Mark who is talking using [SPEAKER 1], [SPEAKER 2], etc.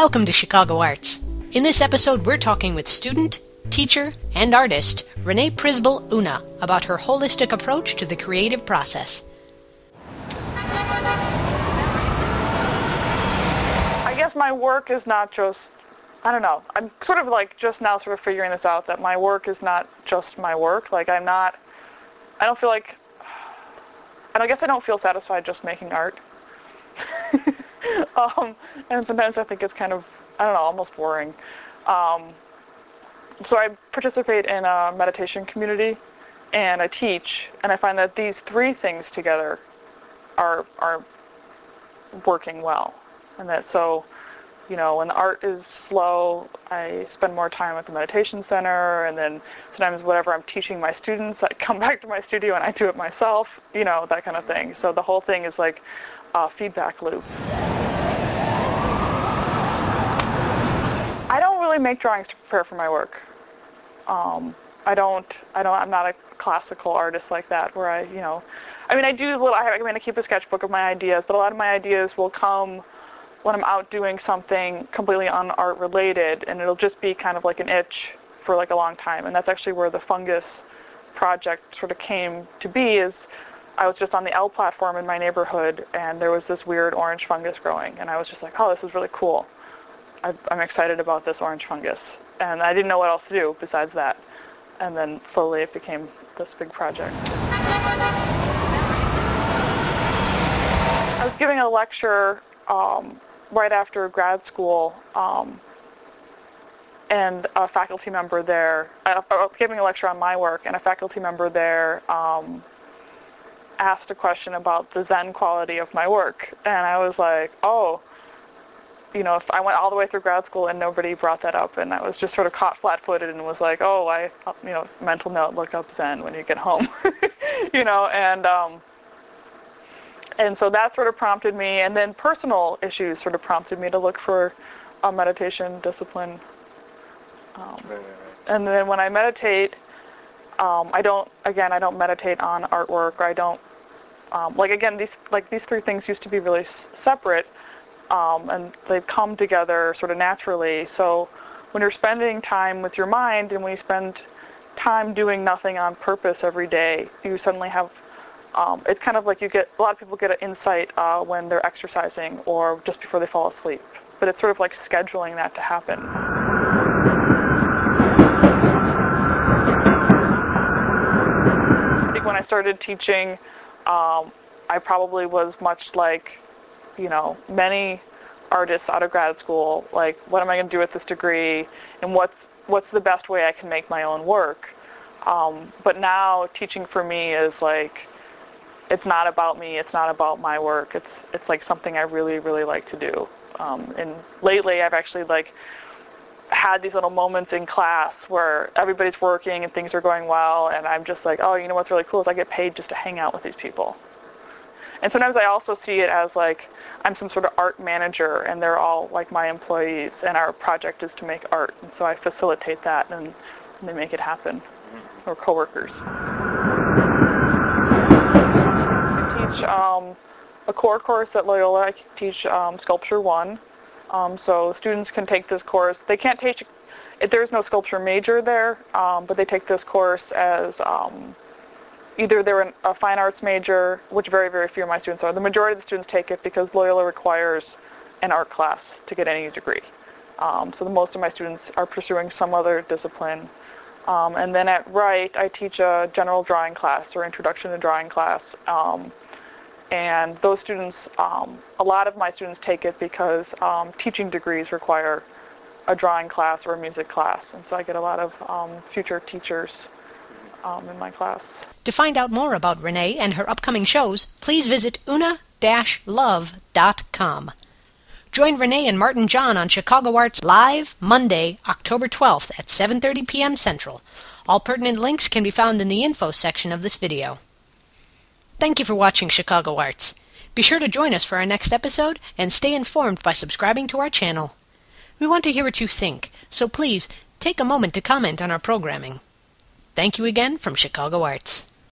[SPEAKER 1] Welcome to Chicago Arts. In this episode, we're talking with student, teacher, and artist Renee Prisble Una about her holistic approach to the creative process.
[SPEAKER 2] I guess my work is not just, I don't know, I'm sort of like just now sort of figuring this out, that my work is not just my work. Like I don't feel like, and I guess I don't feel satisfied just making art. And sometimes I think it's kind of, I don't know, almost boring. So I participate in a meditation community, and I teach, and I find that these three things together are working well. And that so, you know, when the art is slow, I spend more time at the meditation center, and then sometimes whatever I'm teaching my students, I come back to my studio and I do it myself, you know, that kind of thing. So the whole thing is like a feedback loop. I don't really make drawings to prepare for my work. I'm not a classical artist like that where I keep a sketchbook of my ideas, but a lot of my ideas will come when I'm out doing something completely un-art related, and it'll just be kind of like an itch for like a long time. And that's actually where the fungus project sort of came to be. Is I was just on the L platform in my neighborhood, and there was this weird orange fungus growing, and I was just like, oh, this is really cool. I'm excited about this orange fungus. And I didn't know what else to do besides that. And then slowly it became this big project. I was giving a lecture right after grad school, and a faculty member there, I was giving a lecture on my work, and a faculty member there asked a question about the Zen quality of my work. And I was like, oh, you know, if I went all the way through grad school and nobody brought that up, and I was just sort of caught flat-footed and was like, oh, mental note, look up Zen when you get home, you know, and so that sort of prompted me, and then personal issues sort of prompted me to look for a meditation discipline. And then when I meditate, I don't meditate on artwork, or I don't, these three things used to be really separate, and they've come together sort of naturally. So when you're spending time with your mind, and when you spend time doing nothing on purpose every day, you suddenly have, it's kind of like a lot of people get an insight when they're exercising or just before they fall asleep. But it's sort of like scheduling that to happen. I think when I started teaching, I probably was much like, you know, many artists out of grad school, like, what am I going to do with this degree, and what's the best way I can make my own work? But now teaching for me is like, it's not about me, it's not about my work, it's like something I really, really like to do. And lately I've actually like had these little moments in class where everybody's working and things are going well, and I'm just like, oh, you know what's really cool is I get paid just to hang out with these people. And sometimes I also see it as like I'm some sort of art manager, and they're all like my employees, and our project is to make art, and so I facilitate that, and they make it happen. Or coworkers. I teach a core course at Loyola. I teach Sculpture 1. So students can take this course. They can't teach, there's no sculpture major there, but they take this course as either they're a fine arts major, which very, very few of my students are. The majority of the students take it because Loyola requires an art class to get any degree. So most of my students are pursuing some other discipline. And then at Wright, I teach a general drawing class, or introduction to drawing class. And those students, a lot of my students take it because teaching degrees require a drawing class or a music class. And so I get a lot of future teachers in my class.
[SPEAKER 1] To find out more about Renee and her upcoming shows, please visit una-love.com. Join Renee and Martinjon on Chicago Arts live Monday, October 12th at 7:30 p.m. Central. All pertinent links can be found in the info section of this video. Thank you for watching Chicago Arts. Be sure to join us for our next episode and stay informed by subscribing to our channel. We want to hear what you think, so please take a moment to comment on our programming. Thank you again from Chicago Arts.